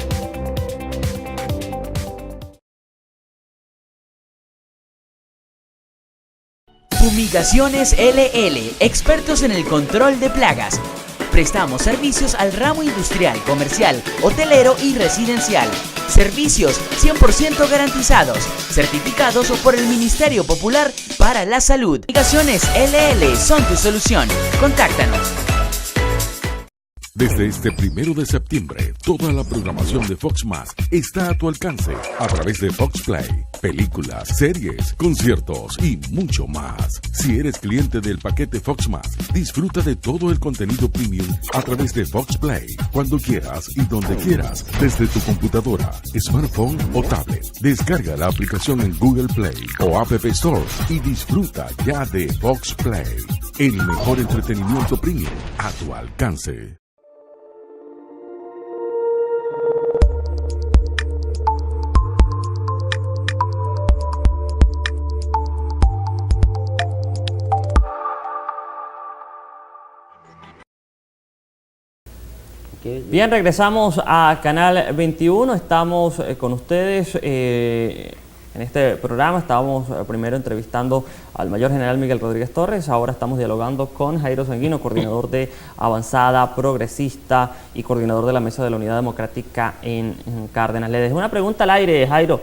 Fumigaciones LL, expertos en el control de plagas. Prestamos servicios al ramo industrial, comercial, hotelero y residencial. Servicios 100% garantizados, certificados por el Ministerio Popular para la Salud. Fumigaciones LL son tu solución. Contáctanos. Desde este 1 de septiembre, toda la programación de Fox Más está a tu alcance a través de Fox Play. Películas, series, conciertos y mucho más. Si eres cliente del paquete Fox Más, disfruta de todo el contenido premium a través de Fox Play, cuando quieras y donde quieras, desde tu computadora, smartphone o tablet. Descarga la aplicación en Google Play o App Store y disfruta ya de Fox Play, el mejor entretenimiento premium a tu alcance. Bien, regresamos a Canal 21, estamos con ustedes en este programa. Estábamos primero entrevistando al mayor general Miguel Rodríguez Torres, ahora estamos dialogando con Jairo Sanguino, coordinador de Avanzada Progresista y coordinador de la Mesa de la Unidad Democrática en Cárdenas. Le dejo una pregunta al aire, Jairo.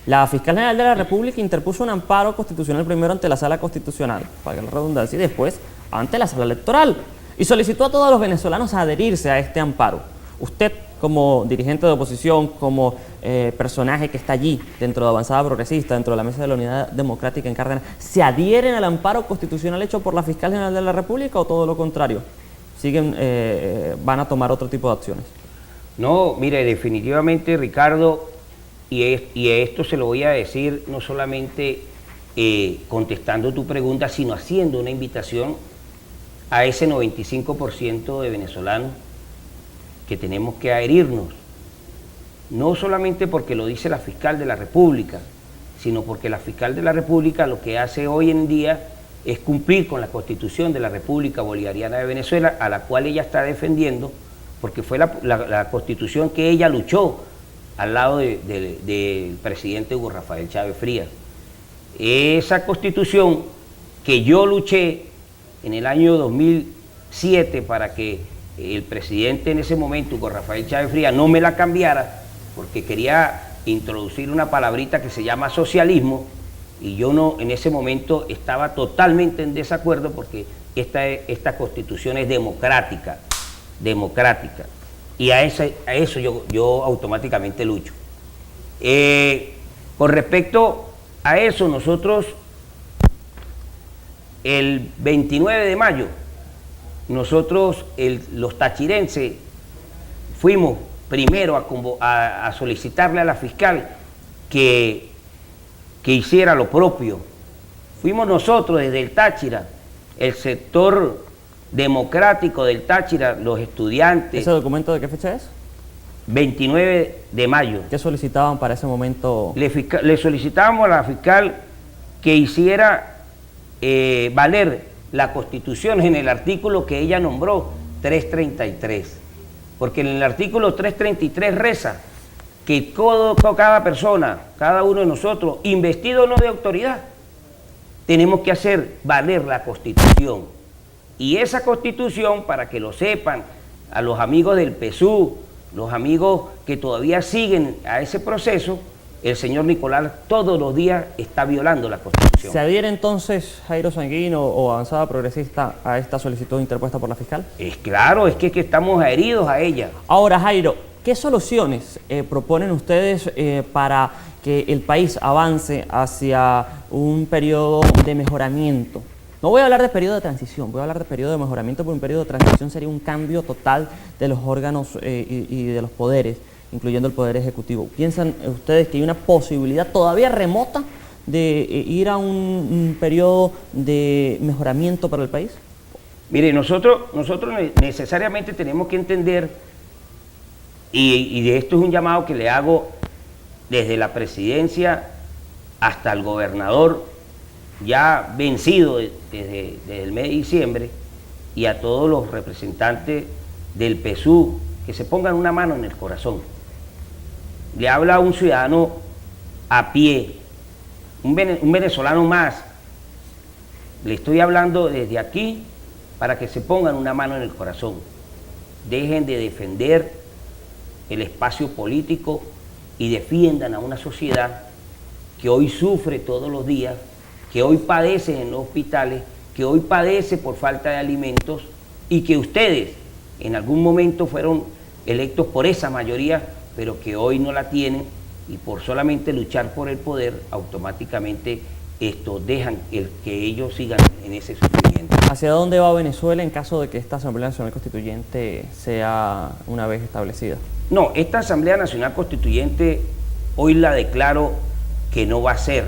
La Fiscal General de la República interpuso un amparo constitucional primero ante la Sala Constitucional, para la redundancia, y después ante la Sala Electoral, y solicitó a todos los venezolanos adherirse a este amparo. ¿Usted como dirigente de oposición, como personaje que está allí dentro de Avanzada Progresista, dentro de la Mesa de la Unidad Democrática en Cárdenas, ¿se adhieren al amparo constitucional hecho por la Fiscal General de la República o todo lo contrario? ¿Van a tomar otro tipo de acciones? No, mire, definitivamente, Ricardo, y esto se lo voy a decir no solamente contestando tu pregunta, sino haciendo una invitación a ese 95% de venezolanos que tenemos que adherirnos, no solamente porque lo dice la Fiscal de la República, sino porque la Fiscal de la República lo que hace hoy en día es cumplir con la Constitución de la República Bolivariana de Venezuela, a la cual ella está defendiendo, porque fue la Constitución que ella luchó al lado del presidente Hugo Rafael Chávez Frías. Esa Constitución que yo luché en el año 2007 para que el presidente en ese momento, Hugo Rafael Chávez Frías, no me la cambiara, porque quería introducir una palabrita que se llama socialismo, y yo no, en ese momento estaba totalmente en desacuerdo, porque esta Constitución es democrática, y a eso yo automáticamente lucho. Con respecto a eso, nosotros el 29 de mayo, nosotros los tachirenses fuimos primero a solicitarle a la fiscal que hiciera lo propio. Fuimos nosotros desde el Táchira, el sector democrático del Táchira, los estudiantes. ¿Ese documento de qué fecha es? 29 de mayo. ¿Qué solicitaban para ese momento? Le solicitábamos a la fiscal que hiciera valer la Constitución en el artículo que ella nombró, 333. Porque en el artículo 333 reza que cada persona, cada uno de nosotros, investido o no de autoridad, tenemos que hacer valer la Constitución. Y esa Constitución, para que lo sepan, a los amigos del PSUV, los amigos que todavía siguen a ese proceso, el señor Nicolás todos los días está violando la Constitución. ¿Se adhiere entonces Jairo Sanguino o Avanzada Progresista a esta solicitud interpuesta por la fiscal? Es claro, es que estamos adheridos a ella. Ahora, Jairo, ¿qué soluciones proponen ustedes para que el país avance hacia un periodo de mejoramiento? No voy a hablar de periodo de transición, voy a hablar de periodo de mejoramiento, porque un periodo de transición sería un cambio total de los órganos y de los poderes, incluyendo el Poder Ejecutivo. ¿Piensan ustedes que hay una posibilidad todavía remota de ir a un periodo de mejoramiento para el país? Mire, nosotros necesariamente tenemos que entender, y de esto es un llamado que le hago desde la presidencia hasta el gobernador, ya vencido desde el mes de diciembre, y a todos los representantes del PSUV, que se pongan una mano en el corazón. Le habla a un ciudadano a pie, un venezolano más. Le estoy hablando desde aquí para que se pongan una mano en el corazón. Dejen de defender el espacio político y defiendan a una sociedad que hoy sufre todos los días, que hoy padece en los hospitales, que hoy padece por falta de alimentos, y que ustedes en algún momento fueron electos por esa mayoría, pero que hoy no la tienen, y por solamente luchar por el poder, automáticamente dejan que ellos sigan en ese sufrimiento. ¿Hacia dónde va Venezuela en caso de que esta Asamblea Nacional Constituyente sea una vez establecida? No, esta Asamblea Nacional Constituyente hoy la declaro que no va a ser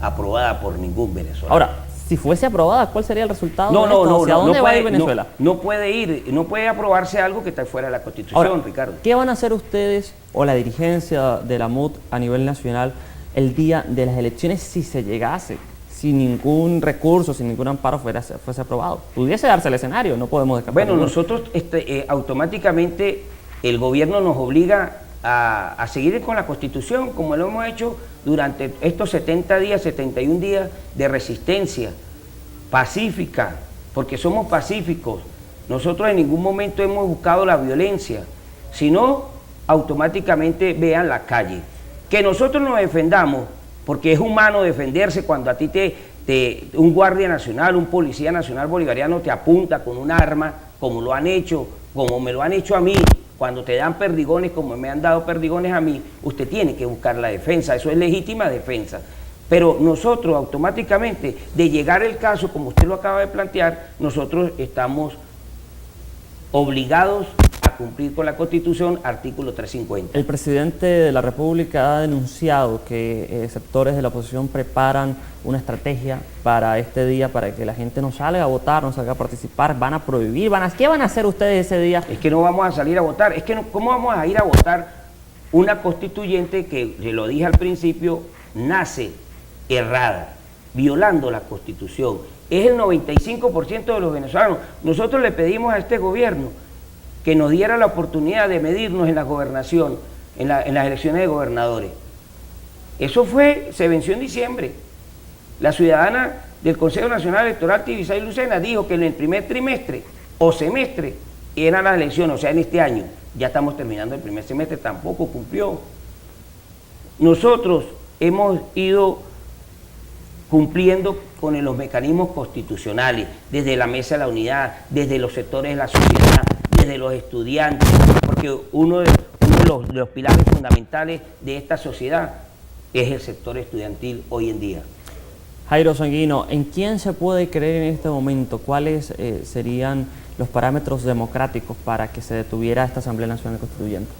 aprobada por ningún venezolano. Ahora, si fuese aprobada, ¿cuál sería el resultado de esto? ¿Hacia no, dónde no va puede, a ir Venezuela? No puede aprobarse algo que está fuera de la Constitución. Ahora, Ricardo, ¿qué van a hacer ustedes o la dirigencia de la MUD a nivel nacional el día de las elecciones si se llegase, sin ningún recurso, sin ningún amparo fuese aprobado? Pudiese darse el escenario, no podemos descartar. Bueno, nosotros automáticamente el gobierno nos obliga a seguir con la Constitución, como lo hemos hecho durante estos 70 días, 71 días de resistencia pacífica, porque somos pacíficos. Nosotros en ningún momento hemos buscado la violencia, sino automáticamente vean la calle. Que nosotros nos defendamos, porque es humano defenderse cuando a ti un guardia nacional, un policía nacional bolivariano te apunta con un arma, como lo han hecho, como me lo han hecho a mí, Cuando te dan perdigones, como me han dado perdigones a mí, usted tiene que buscar la defensa, eso es legítima defensa. Pero nosotros automáticamente, de llegar el caso, como usted lo acaba de plantear, nosotros estamos obligados a cumplir con la Constitución, artículo 350. El presidente de la República ha denunciado que sectores de la oposición preparan una estrategia para este día, para que la gente no salga a votar, no salga a participar, van a prohibir, ¿qué van a hacer ustedes ese día? Es que no vamos a salir a votar, es que no, ¿cómo vamos a ir a votar una constituyente que, se lo dije al principio, nace errada, violando la Constitución? Es el 95% de los venezolanos. Nosotros le pedimos a este gobierno que nos diera la oportunidad de medirnos en la gobernación, en las elecciones de gobernadores. Eso se venció en diciembre. La ciudadana del Consejo Nacional Electoral, Tibisay Lucena, dijo que en el primer trimestre o semestre eran las elecciones, o sea, en este año. Ya estamos terminando el primer semestre, tampoco cumplió. Nosotros hemos ido cumpliendo con los mecanismos constitucionales, desde la Mesa de la Unidad, desde los sectores de la sociedad, desde los estudiantes, porque uno de los pilares fundamentales de esta sociedad es el sector estudiantil hoy en día. Jairo Sanguino, ¿en quién se puede creer en este momento? ¿Cuáles serían los parámetros democráticos para que se detuviera esta Asamblea Nacional Constituyente?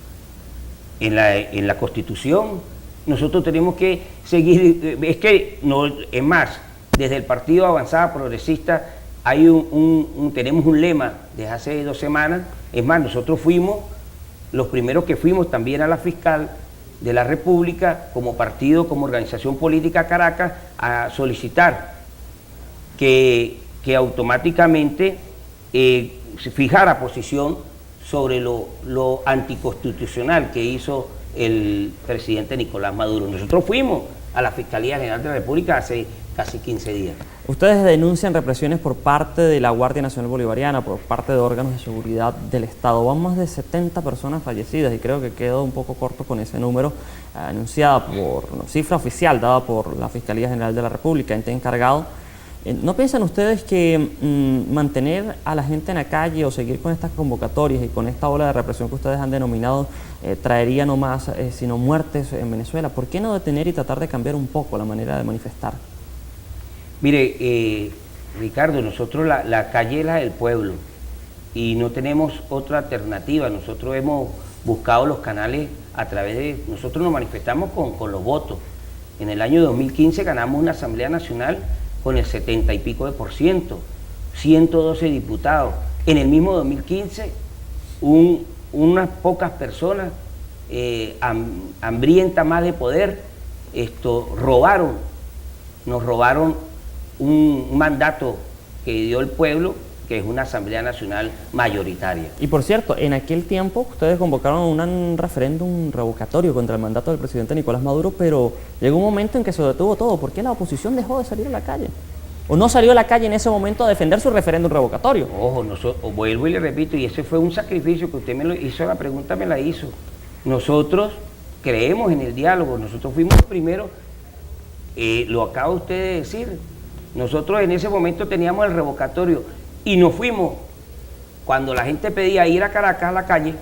En la Constitución nosotros tenemos que seguir, es más, desde el Partido Avanzada Progresista hay tenemos un lema desde hace 2 semanas. Es más, nosotros fuimos los primeros que fuimos también a la fiscal de la República como partido, como organización política a Caracas, a solicitar que automáticamente se fijara posición sobre lo anticonstitucional que hizo el presidente Nicolás Maduro. Nosotros fuimos a la Fiscalía General de la República hace casi 15 días. Ustedes denuncian represiones por parte de la Guardia Nacional Bolivariana, por parte de órganos de seguridad del Estado. Van más de 70 personas fallecidas y creo que quedo un poco corto con ese número anunciada cifra oficial dada por la Fiscalía General de la República, ente encargado. ¿No piensan ustedes que mantener a la gente en la calle o seguir con estas convocatorias y con esta ola de represión que ustedes han denominado traería no más sino muertes en Venezuela? ¿Por qué no detener y tratar de cambiar un poco la manera de manifestar? Mire, Ricardo, nosotros la calle es la del pueblo y no tenemos otra alternativa. Nosotros hemos buscado los canales a través de... Nosotros nos manifestamos con los votos. En el año 2015 ganamos una Asamblea Nacional con el 70 y pico de %, 112 diputados. En el mismo 2015, unas pocas personas hambrientas más de poder, nos robaron un mandato que dio el pueblo, que es una Asamblea Nacional mayoritaria. Y por cierto, en aquel tiempo ustedes convocaron un referéndum revocatorio contra el mandato del presidente Nicolás Maduro, pero llegó un momento en que se detuvo todo. ¿Por qué la oposición dejó de salir a la calle? ¿O no salió a la calle en ese momento a defender su referéndum revocatorio? Ojo, vuelvo y le repito, y ese fue un sacrificio que usted me lo hizo, la pregunta me la hizo. Nosotros creemos en el diálogo, nosotros fuimos los primeros, lo acaba usted de decir, nosotros en ese momento teníamos el revocatorio y nos fuimos cuando la gente pedía ir a Caracas a la calle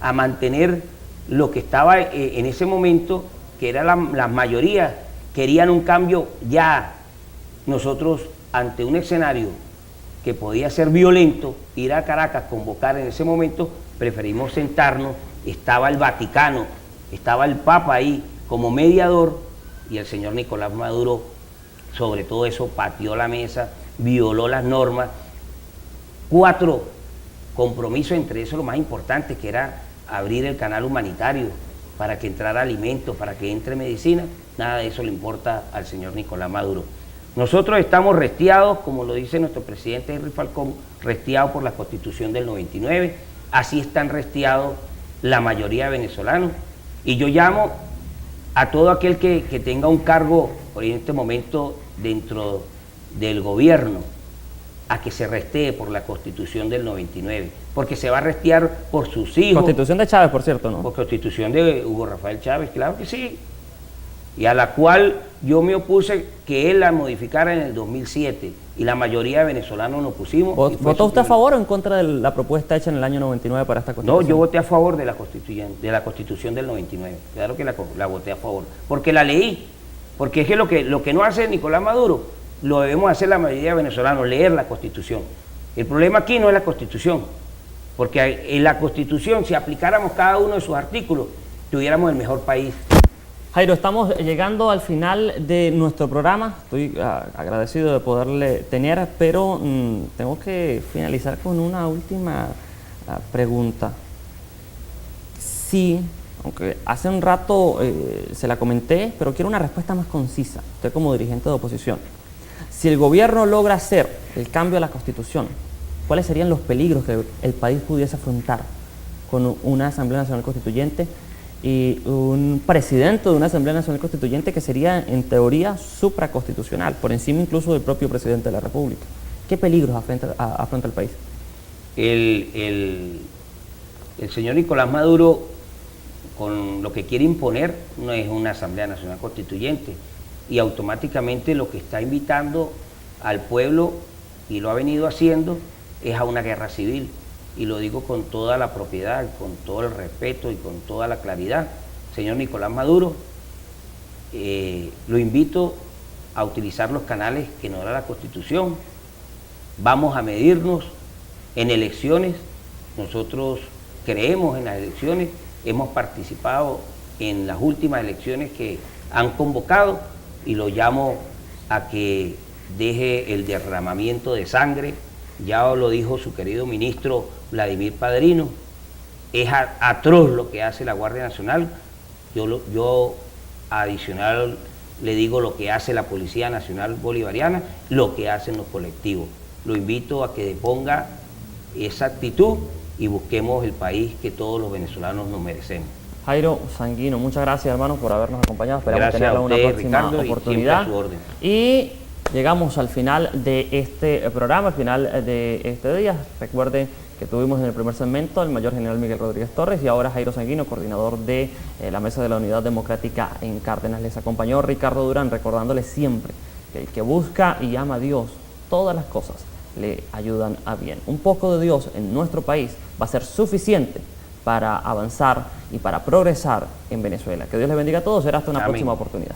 a mantener lo que estaba en ese momento, que era las mayorías, querían un cambio ya. Nosotros, ante un escenario que podía ser violento, ir a Caracas, convocar en ese momento, preferimos sentarnos, estaba el Vaticano, estaba el Papa ahí como mediador y el señor Nicolás Maduro, sobre todo eso, pateó la mesa, violó las normas. 4 compromisos, entre esos lo más importante, que era abrir el canal humanitario para que entrara alimentos, para que entre medicina. Nada de eso le importa al señor Nicolás Maduro. Nosotros estamos restiados, como lo dice nuestro presidente Henry Falcón, restiados por la Constitución del 99, así están restiados la mayoría de venezolanos. Y yo llamo a todo aquel que tenga un cargo en este momento dentro del gobierno, a que se restee por la Constitución del 99, porque se va a restear por sus hijos. Constitución de Chávez, por cierto, ¿no? Por Constitución de Hugo Rafael Chávez, claro que sí. y a la cual yo me opuse que él la modificara en el 2007 y la mayoría de venezolanos nos pusimos. ¿Votó usted a favor o en contra de la propuesta hecha en el año 99 para esta constitución? No, yo voté a favor de la constitución del 99, claro que la voté a favor, porque la leí, porque es que lo que no hace Nicolás Maduro, lo debemos hacer la mayoría de venezolanos, leer la constitución. El problema aquí no es la constitución, porque en la constitución, si aplicáramos cada uno de sus artículos, tuviéramos el mejor país. Jairo, estamos llegando al final de nuestro programa. Estoy agradecido de poderle tener, pero tengo que finalizar con una última pregunta. Sí, aunque hace un rato se la comenté, pero quiero una respuesta más concisa. Usted como dirigente de oposición. Si el gobierno logra hacer el cambio a la Constitución, ¿cuáles serían los peligros que el país pudiese afrontar con una Asamblea Nacional Constituyente y un presidente de una Asamblea Nacional Constituyente que sería en teoría supraconstitucional, por encima incluso del propio presidente de la República? ¿Qué peligros afronta el país? El señor Nicolás Maduro, con lo que quiere imponer, no es una Asamblea Nacional Constituyente, y automáticamente lo que está invitando al pueblo, y lo ha venido haciendo, es a una guerra civil. Y lo digo con toda la propiedad, con todo el respeto y con toda la claridad. Señor Nicolás Maduro, lo invito a utilizar los canales que nos da la Constitución. Vamos a medirnos en elecciones. Nosotros creemos en las elecciones, hemos participado en las últimas elecciones que han convocado, y lo llamo a que deje el derramamiento de sangre. Ya lo dijo su querido ministro Vladimir Padrino, es atroz lo que hace la Guardia Nacional. Yo adicional le digo lo que hace la Policía Nacional Bolivariana, lo que hacen los colectivos. Lo invito a que deponga esa actitud y busquemos el país que todos los venezolanos nos merecemos. Jairo Sanguino, muchas gracias, hermano, por habernos acompañado. Esperamos Gracias tenerla a usted, una próxima Ricardo, oportunidad. Y siempre a su orden. Y llegamos al final de este programa, al final de este día. Recuerden que tuvimos en el primer segmento al mayor general Miguel Rodríguez Torres y ahora Jairo Sanguino, coordinador de la Mesa de la Unidad Democrática en Cárdenas. Les acompañó Ricardo Durán, recordándoles siempre que el que busca y ama a Dios, todas las cosas le ayudan a bien. Un poco de Dios en nuestro país va a ser suficiente para avanzar y para progresar en Venezuela. Que Dios les bendiga a todos. Será hasta una próxima oportunidad.